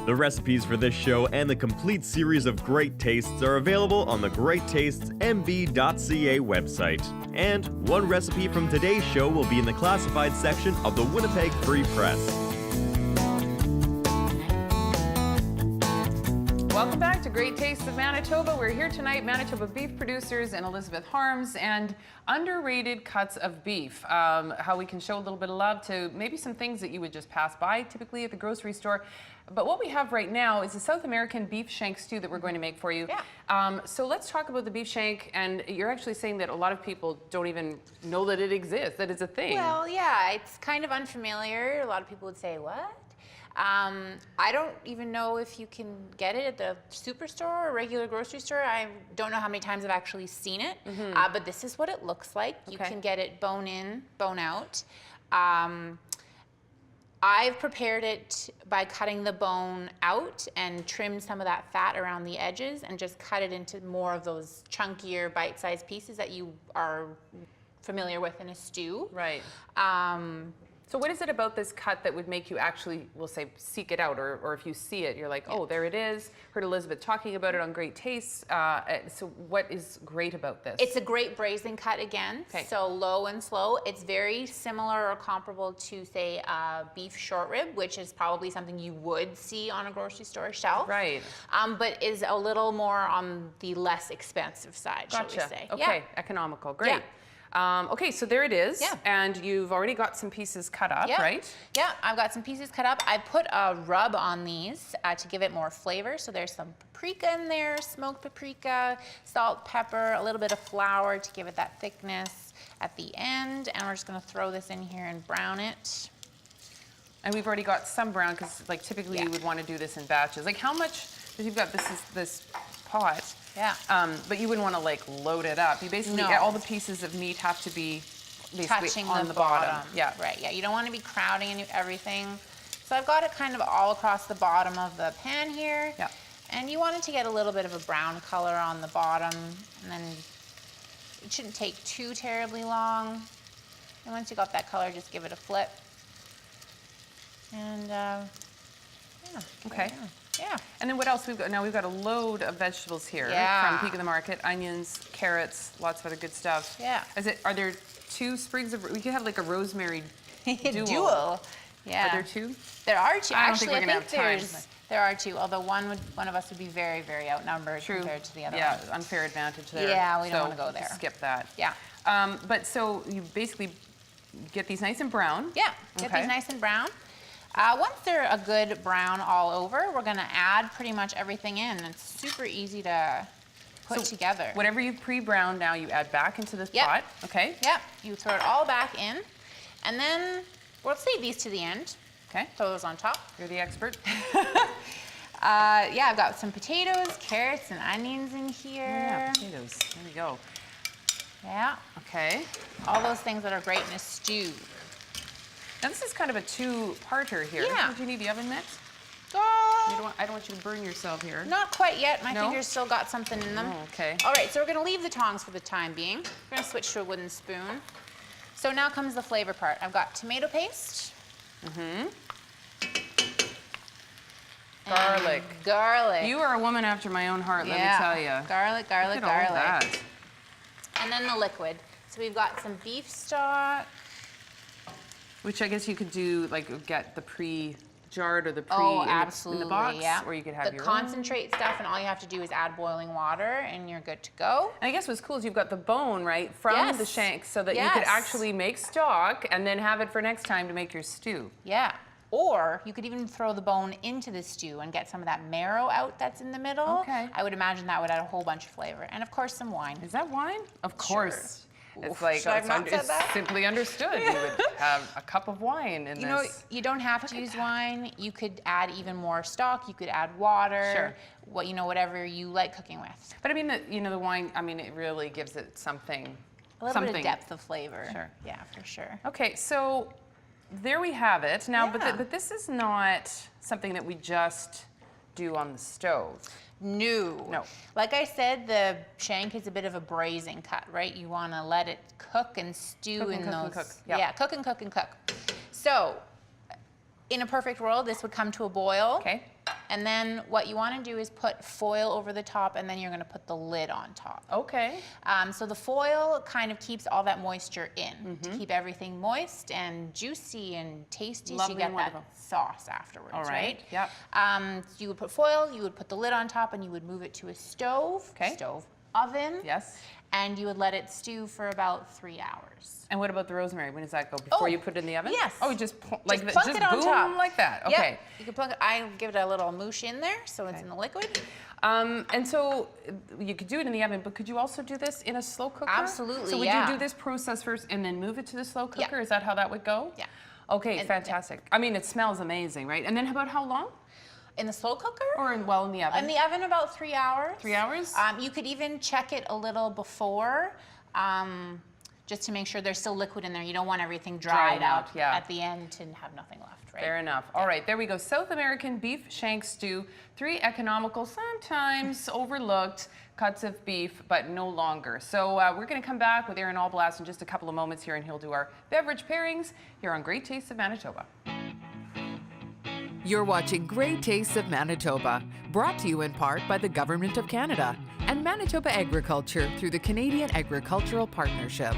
The recipes for this show and the complete series of great tastes are available on the greattastesmb.ca website. And one recipe from today's show will be in the classified section of the Winnipeg Free Press. Welcome back to Great Tastes of Manitoba. We're here tonight, Manitoba beef producers and Elizabeth Harms, and underrated cuts of beef. How we can show a little bit of love to maybe some things that you would just pass by typically at the grocery store. But what we have right now is a South American beef shank stew that we're going to make for you. Yeah. So let's talk about the beef shank, and you're actually saying that a lot of people don't even know that it exists, that it's a thing. Well, yeah, it's kind of unfamiliar. A lot of people would say, what? I don't even know if you can get it at the superstore or regular grocery store. I don't know how many times I've actually seen it, but this is what it looks like. You can get it bone in, bone out. I've prepared it by cutting the bone out and trimmed some of that fat around the edges and just cut it into more of those chunkier bite-sized pieces that you are familiar with in a stew. Right. So what is it about this cut that would make you actually, we'll say, seek it out, or if you see it, you're like, oh, there it is. Heard Elizabeth talking about it on Great Tastes. So what is great about this? It's a great braising cut again, so low and slow. It's very similar or comparable to, say, beef short rib, which is probably something you would see on a grocery store shelf. Right. But is a little more on the less expensive side, shall we say. Okay, economical, great. Okay, so there it is. Yeah. And you've already got some pieces cut up, right? Yeah, I've got some pieces cut up. I put a rub on these to give it more flavor. So there's some paprika in there, smoked paprika, salt, pepper, a little bit of flour to give it that thickness at the end. And we're just gonna throw this in here and brown it. And we've already got some brown, because like typically you would want to do this in batches. Like how much, because you've got this pot. Yeah. But you wouldn't want to like load it up. You basically, all the pieces of meat have to be basically touching on the bottom. Yeah. Right, yeah, you don't want to be crowding into everything. So I've got it kind of all across the bottom of the pan here. Yeah. And you want it to get a little bit of a brown color on the bottom, and then it shouldn't take too terribly long. And once you got that color, just give it a flip. And yeah. Okay. Yeah. And then what else we've got? Now we've got a load of vegetables here from Peak of the Market: onions, carrots, lots of other good stuff. Yeah. Are there two sprigs of? We could have like a rosemary dual. Yeah. Are there two? There are two. I don't think we're gonna have time. There are two, although one of us would be very, very outnumbered compared to the other one. Yeah, unfair advantage there. Yeah, we don't want to go there. Skip that. Yeah. But so you basically get these nice and brown. Yeah, get these nice and brown. Once they're a good brown all over, we're gonna add pretty much everything in. It's super easy to put together. Whatever you've pre-browned now, you add back into this pot, okay? Yep, you throw it all back in. And then we'll save these to the end. Okay. Throw those on top. You're the expert. Yeah, I've got some potatoes, carrots, and onions in here. Yeah, potatoes, there we go. Yeah. Okay. All those things that are great in a stew. Now this is kind of a two-parter here. Yeah. Do you need the oven mitts? I don't want you to burn yourself here. Not quite yet. My fingers still got something in them. Oh, okay. All right, so we're gonna leave the tongs for the time being. We're gonna switch to a wooden spoon. So now comes the flavor part. I've got tomato paste. Garlic. Garlic. You are a woman after my own heart, let me tell you. Garlic, garlic, Look at all garlic. that. And then the liquid. So we've got some beef stock. Which I guess you could do, like, get the pre-jarred or the absolutely, in the box, yeah. or you could have the your concentrate stuff, and all you have to do is add boiling water, and you're good to go. And I guess what's cool is you've got the bone, right, from the shank, so that you could actually make stock and then have it for next time to make your stew. Yeah. Or you could even throw the bone into the stew and get some of that marrow out that's in the middle. Okay. I would imagine that would add a whole bunch of flavor. And of course, some wine. Is that wine? Of course. It's like, it's simply understood. You would have a cup of wine in this. You know, you don't have to use wine. You could add even more stock. You could add water. Sure. Whatever you like cooking with. But I mean, the wine, I mean, it really gives it something. A little bit of depth of flavor. Sure. Yeah, for sure. Okay, so there we have it. Now, but this is not something that we just do on the stove. No. Like I said, the shank is a bit of a braising cut, right? You want to let it cook and stew in those. Yeah, cook and cook and cook. So, in a perfect world, this would come to a boil. Okay. And then what you want to do is put foil over the top, and then you're going to put the lid on top. Okay. So the foil kind of keeps all that moisture in to keep everything moist and juicy and tasty. So Lovely you get and that wonderful. sauce afterwards, All right. right? Yep. So you would put foil, you would put the lid on top, and you would move it to a stove. Okay. Stove oven. Yes. And you would let it stew for about 3 hours. And what about the rosemary? When does that go? Before Oh, you put it in the oven? yes. Oh, you just like Just plunk it on boom top. like that. Yep. Okay. You can plunk it. I give it a little moosh in there, so it's in the liquid. And so you could do it in the oven, but could you also do this in a slow cooker? Absolutely, So would yeah. you do this process first and then move it to the slow Yeah. cooker? Is that how that would go? Yeah. Okay, And- fantastic. I mean, it smells amazing, right? And then about how long? In the slow cooker? Or in the oven? In the oven, about 3 hours. 3 hours? You could even check it a little before, just to make sure there's still liquid in there. You don't want everything dried out yeah. at the end to have nothing left, right? Fair enough. All right, there we go. South American beef shank stew. 3 economical, sometimes overlooked cuts of beef, but no longer. So we're going to come back with Aaron Allblast in just a couple of moments here, and he'll do our beverage pairings here on Great Tastes of Manitoba. You're watching Great Tastes of Manitoba, brought to you in part by the Government of Canada and Manitoba Agriculture through the Canadian Agricultural Partnership.